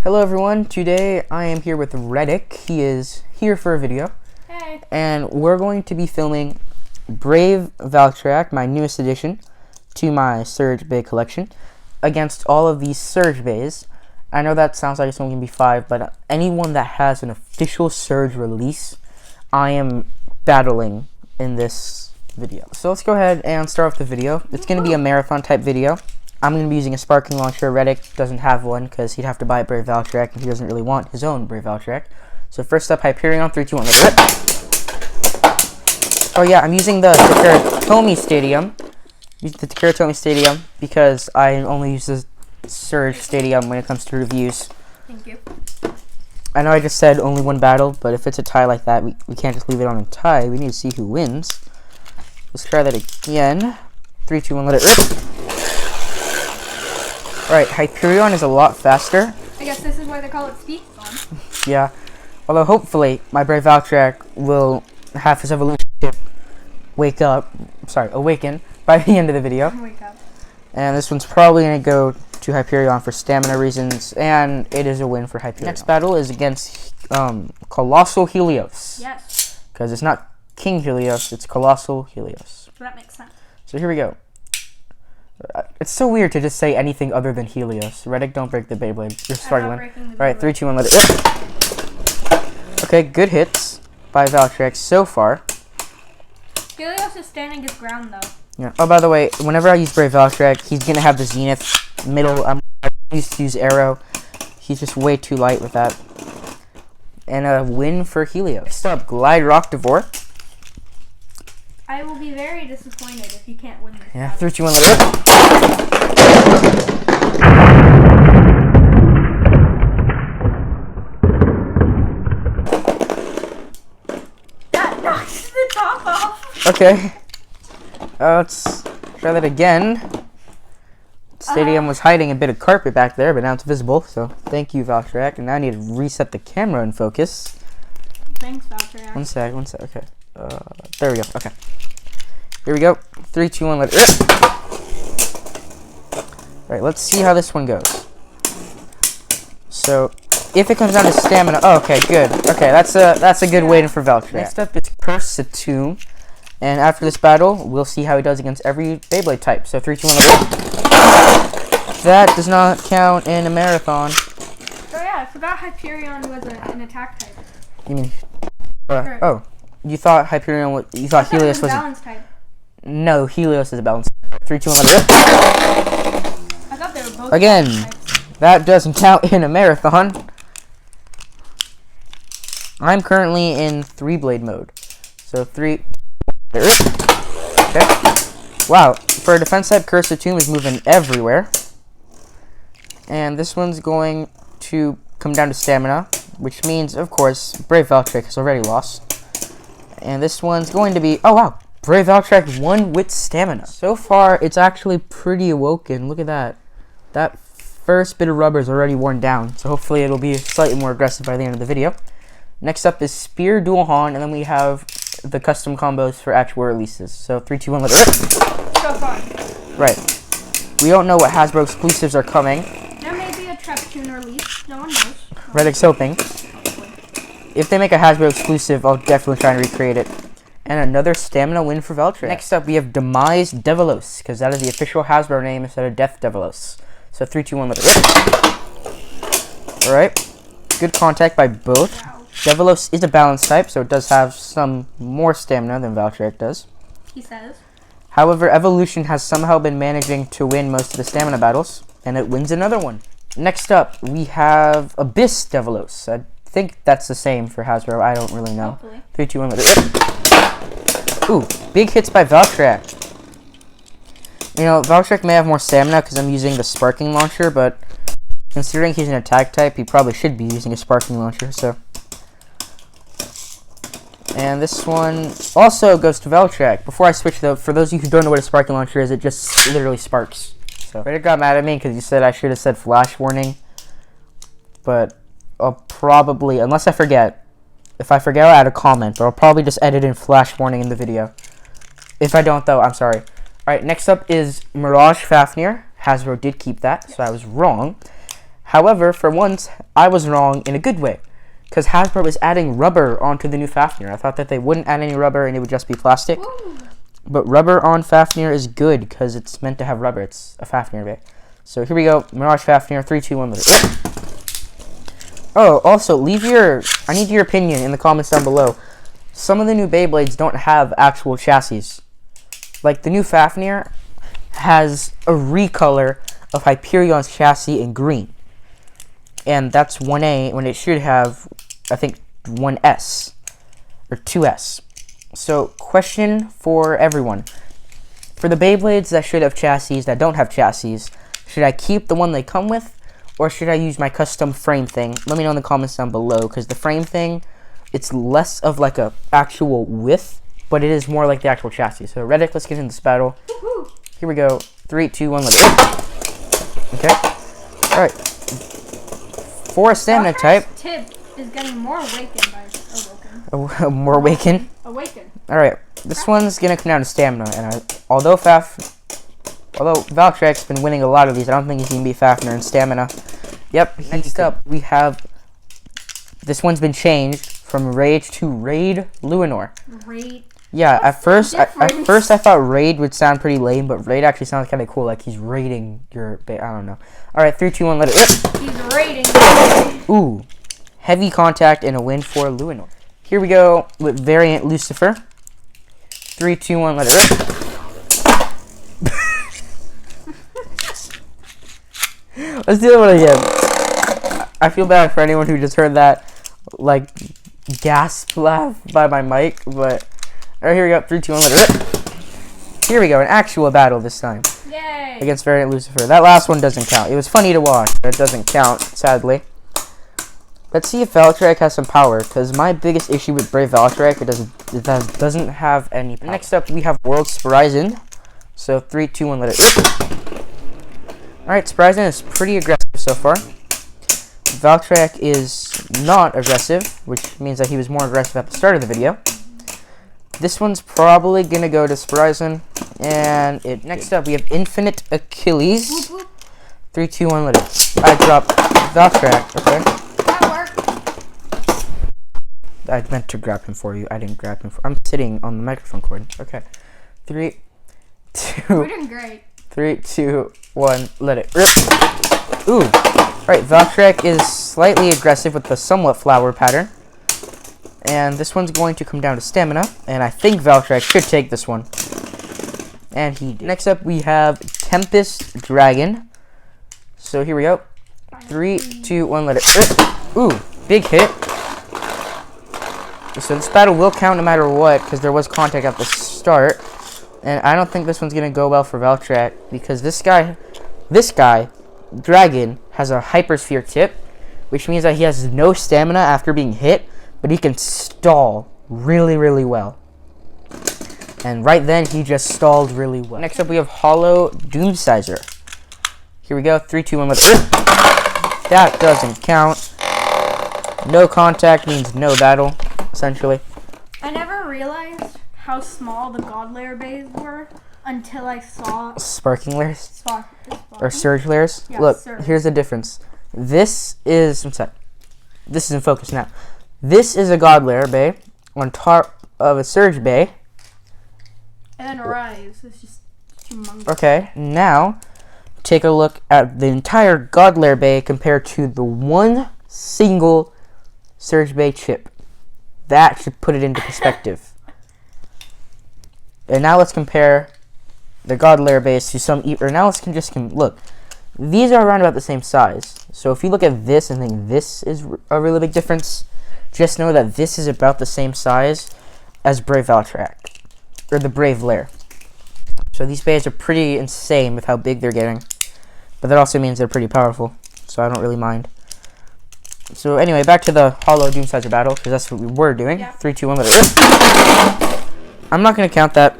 Hello everyone, today I am here with Redd1c. He is here for a video. Hey. And we're going to be filming Brave Valtryek, my newest addition to my Surge Bay collection, against all of these Surge Bays. I know that sounds like it's only going to be 5, but anyone that has an official Surge release, I am battling in this video. So let's go ahead and start off the video. It's going to be a marathon type video. I'm going to be using a sparking launcher. Redd1c doesn't have one because he'd have to buy Brave Valtryek, and he doesn't really want his own Brave Valtryek. So first up, Hyperion, 3, 2, 1, let's rip. Oh yeah, I'm using the Takaratomi Stadium because I only use the Surge Stadium when it comes to reviews. Thank you. I know I just said only one battle, but if it's a tie like that, we can't just leave it on a tie. We need to see who wins. Let's try that again. 3, 2, 1, let it rip. Alright, Hyperion is a lot faster. I guess this is why they call it speed storm. Yeah. Although hopefully my Brave Valtryek will have his evolution awaken by the end of the video. Wake up. And this one's probably going to go to Hyperion for stamina reasons, and it is a win for Hyperion. Next battle is against Colossal Helios. Yes. Because it's not King Helios, it's Colossal Helios. So that makes sense. So here we go. It's so weird to just say anything other than Helios. Redd1c, don't break the Beyblade. You're struggling. Alright, 3, 2, 1, let it rip. Okay, good hits by Valtryek so far. Helios is standing his ground though. Yeah. Oh, by the way, whenever I use Brave Valtryek, he's gonna have the Zenith middle. I used to use Arrow. He's just way too light with that. And a win for Helios. Next up, Glide Rocktivore. I will be very disappointed if you can't win this. Yeah, 3, 2, 1, let it rip. That knocks the top off. Okay. Let's try that again. Stadium was hiding a bit of carpet back there, but now it's visible. So thank you, Valtryek. And now I need to reset the camera in focus. Thanks, Valtryek. One sec. Okay. There we go. Okay. Here we go. 3, 2, 1, let it rip. Alright, let's see how this one goes. So, if it comes down to stamina... Oh, okay, good. Okay, that's a good win for Valtryek. Next up is Curse-a-Tomb. And after this battle, we'll see how he does against every Beyblade type. So, 3, 2, 1, let it rip. That does not count in a marathon. Oh yeah, I forgot Hyperion was an attack type. You mean... oh. You thought Hyperion was... You thought Helios was... balance type. No, Helios is a balance. 3, 2, 1, let it rip. I thought they were both again, types. that doesn't count in a marathon. I'm currently in 3-blade mode. So 3, let it rip. Okay. Wow, for a defense type, Curse-a-Tomb is moving everywhere. And this one's going to come down to stamina, which means, of course, Brave Valtryek has already lost. And this one's going to be... Oh, wow. Brave Valtryek won with stamina. So far, it's actually pretty awoken. Look at that. That first bit of rubber is already worn down. So hopefully it'll be slightly more aggressive by the end of the video. Next up is Spear Dual Han, and then we have the custom combos for actual releases. So 3, 2, 1, let it rip. So far. Right. We don't know what Hasbro exclusives are coming. There may be a Trap-Tune release. No one knows. Redd1c's hoping. If they make a Hasbro exclusive, I'll definitely try and recreate it. And another stamina win for Valtryek. Next up, we have Demise Devilos, because that is the official Hasbro name instead of Death Devilos. So 3, 2, 1, let it rip. Alright. Good contact by both. Wow. Devilos is a balance type, so it does have some more stamina than Valtryek does. He says. However, Evolution has somehow been managing to win most of the stamina battles, and it wins another one. Next up, we have Abyss Devilos. I think that's the same for Hasbro. I don't really know. Hopefully. 3, 2, 1, let it rip. Ooh, big hits by Valtryek. You know, Valtryek may have more stamina because I'm using the sparking launcher, but considering he's an attack type, he probably should be using a sparking launcher, so... And this one also goes to Valtryek. Before I switch, though, for those of you who don't know what a sparking launcher is, it just literally sparks. So, Redd1c got mad at me because you said I should have said flash warning. But I'll probably, unless I forget, if I forget, I'll add a comment, but I'll probably just edit in flash warning in the video. If I don't, though, I'm sorry. Alright, next up is Mirage Fafnir. Hasbro did keep that, so I was wrong. However, for once, I was wrong in a good way. Because Hasbro is adding rubber onto the new Fafnir. I thought that they wouldn't add any rubber and it would just be plastic. Woo. But rubber on Fafnir is good because it's meant to have rubber. It's a Fafnir bay. So here we go. Mirage Fafnir, 3, 2, 1, let it. Oh, also, I need your opinion in the comments down below. Some of the new Beyblades don't have actual chassis. Like, the new Fafnir has a recolor of Hyperion's chassis in green. And that's 1A when it should have, I think, 1S. Or 2S. So, question for everyone. For the Beyblades that should have chassis that don't have chassis, should I keep the one they come with? Or should I use my custom frame thing? Let me know in the comments down below. Because the frame thing, it's less of like a actual width, but it is more like the actual chassis. So, Redd1c, let's get into this battle. Here we go. 3, 2, 1, let it. Okay. Alright. For a stamina type. Tip is getting more awakened by awoken. More awaken. Awaken. Alright. This one's gonna come down to stamina. And although Valtryek's been winning a lot of these, I don't think he's gonna be Fafnir in stamina. Yep. Next up, we have. This one's been changed from Rage to Raid Luinor. Raid. Yeah, at first I thought Raid would sound pretty lame, but Raid actually sounds kind of cool, like he's raiding your I don't know. Alright, 3, 2, 1, let it rip. He's raiding. Ooh. Heavy contact and a win for Luinor. Here we go with Variant Lucifer. 3, 2, 1, let it rip. Let's do it again. I feel bad for anyone who just heard that, like, gasp laugh by my mic, but... Alright, here we go. 3, 2, 1, let it rip. Here we go. An actual battle this time. Yay! Against Variant Lucifer. That last one doesn't count. It was funny to watch, but it doesn't count, sadly. Let's see if Valtryek has some power, because my biggest issue with Brave Valtryek, it doesn't have any power. Next up, we have World Spryzen. So, 3, 2, 1, let it rip. Alright, Spryzen is pretty aggressive so far. Valtryek is not aggressive, which means that he was more aggressive at the start of the video. This one's probably gonna go to Spryzen, and next up we have Infinite Achilles. 3, 2, 1, let it. I dropped Valtryek. Okay. That worked. I meant to grab him for you. I didn't grab him. I'm sitting on the microphone cord. Okay. 3, 2. We're doing great. 3, 2, 1, let it rip. Ooh. Alright, Valtryek is slightly aggressive with the somewhat flower pattern. And this one's going to come down to stamina. And I think Valtryek should take this one. And he did. Next up, we have Tempest Dragon. So here we go. 3, 2, 1, let it rip. Ooh, big hit. So this battle will count no matter what, because there was contact at the start. And I don't think this one's going to go well for Valtryek, because this guy, Dragon, has a hypersphere tip, which means that he has no stamina after being hit, but he can stall really, really well. And right then, he just stalled really well. Next up, we have Hollow Doomsizer. Here we go. 3, 2, 1, let it rip. That doesn't count. No contact means no battle, essentially. I never realized how small the God Layer bays were until I saw Sparking layers? Or Surge. surge layers? Yeah, Look, surge. here's the difference. This is... I'm sorry. This is in focus now. This is a God Layer bay on top of a surge bay. And then Rise is just humongous. Okay, now take a look at the entire God Layer bay compared to the one single surge bay chip. That should put it into perspective. And now let's compare the God Layer base to some... now let's look. These are around about the same size. So if you look at this and think this is a really big difference, just know that this is about the same size as Brave Valtryek. Or the Brave Layer. So these bays are pretty insane with how big they're getting. But that also means they're pretty powerful. So I don't really mind. So anyway, back to the Hollow Doomsizer battle, because that's what we were doing. Yeah. 3, 2, 1, let it rip. I'm not going to count that.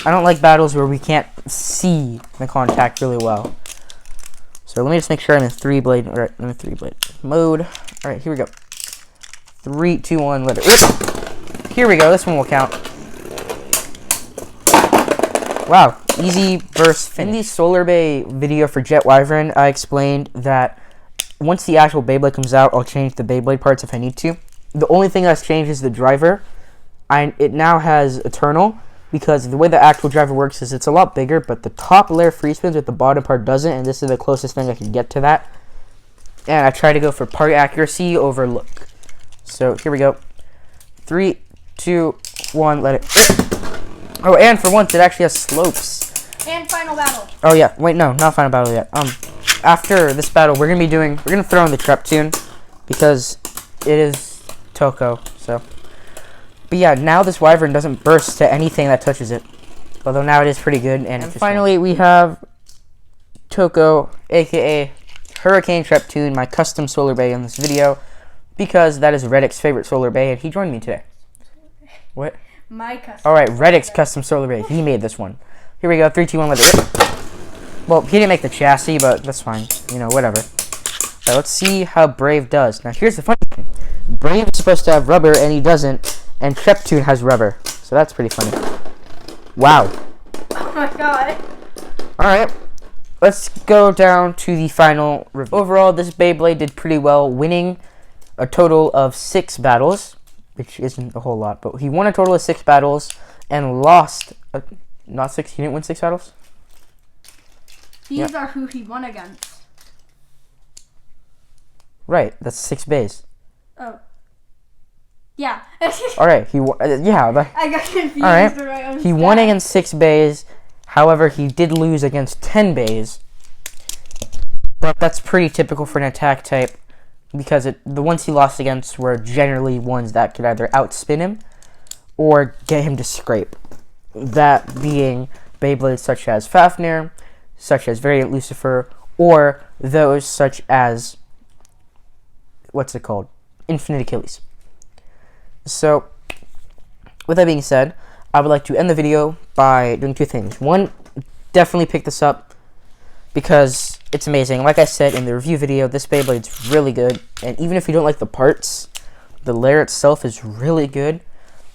I don't like battles where we can't see the contact really well. So let me just make sure I'm in 3-blade. Alright, I'm in 3-blade mode. Alright, here we go. 3, 2, 1, let it rip. Here we go. This one will count. Wow, easy burst finish. In the Solar Bay video for Jet Wyvern, I explained that once the actual Beyblade comes out, I'll change the Beyblade parts if I need to. The only thing that's changed is the driver. It now has Eternal, because the way the actual driver works is it's a lot bigger, but the top layer free spins with the bottom part doesn't, and this is the closest thing I can get to that. And I try to go for part accuracy over look. So here we go. 3, 2, 1, let it. Oh, and for once, it actually has slopes. And final battle. Oh yeah, wait, no, not final battle yet. After this battle, we're gonna throw in the Trep tune because it is Toko. So, but yeah, now this wyvern doesn't burst to anything that touches it. Although now it is pretty good. And finally, we have Toko, aka Hurricane Trep tune, my custom solar bay in this video, because that is Redd1c's favorite solar bay, and he joined me today. What? My custom. All right, Redd1c's custom solar bay. He made this one. Here we go. 3, 2, 1. Let it rip. Well, he didn't make the chassis, but that's fine. You know, whatever. All right, let's see how Brave does. Now, here's the funny thing. Brave is supposed to have rubber, and he doesn't. And Treptune has rubber. So that's pretty funny. Wow. Oh my god. All right. Let's go down to the final review. Overall, this Beyblade did pretty well, winning a total of 6 battles, which isn't a whole lot. But he won a total of 6 battles and lost... Not 6. He didn't win 6 battles? These are who he won against. Right. That's 6 bays. Oh. Yeah. All right. Yeah. I got confused. All right. He won against 6 bays. However, he did lose against 10 bays. But that's pretty typical for an attack type, because the ones he lost against were generally ones that could either outspin him or get him to scrape. That being Beyblades such as Fafnir, such as Variant Lucifer, or those such as, what's it called? Infinite Achilles. So, with that being said, I would like to end the video by doing 2 things. One, definitely pick this up because it's amazing. Like I said in the review video, this Beyblade's really good, and even if you don't like the parts, the layer itself is really good,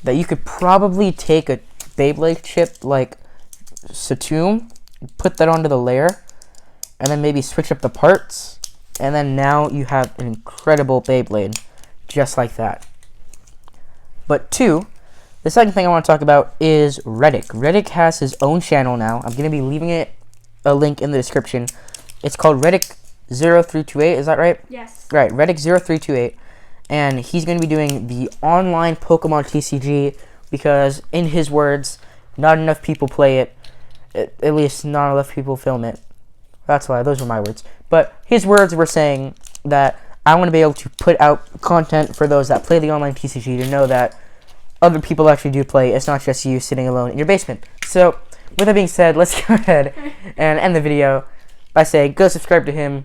that you could probably take a Beyblade chip like Satum, put that onto the layer, and then maybe switch up the parts, and then now you have an incredible Beyblade just like that. But 2, the second thing I want to talk about is Redd1c. Redd1c has his own channel now. I'm going to be leaving a link in the description. It's called Redd1c0328, is that right? Yes. Right, Redd1c0328, and he's going to be doing the online Pokemon TCG, because in his words, not enough people play it, at least not enough people film it. That's why, those were my words. But his words were saying that I want to be able to put out content for those that play the online TCG to know that other people actually do play. It's not just you sitting alone in your basement. So, with that being said, let's go ahead and end the video by saying go subscribe to him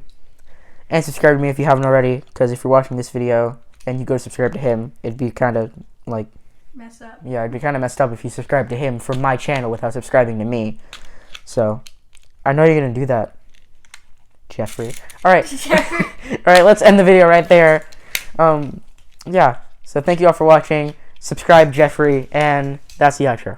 and subscribe to me if you haven't already, because if you're watching this video and you go subscribe to him, it'd be kind of like... messed up. Yeah, it'd be kind of messed up if you subscribe to him from my channel without subscribing to me. So, I know you're going to do that, Jeffrey. Alright. Alright, let's end the video right there. Yeah, so thank you all for watching. Subscribe, Jeffrey, and that's the outro.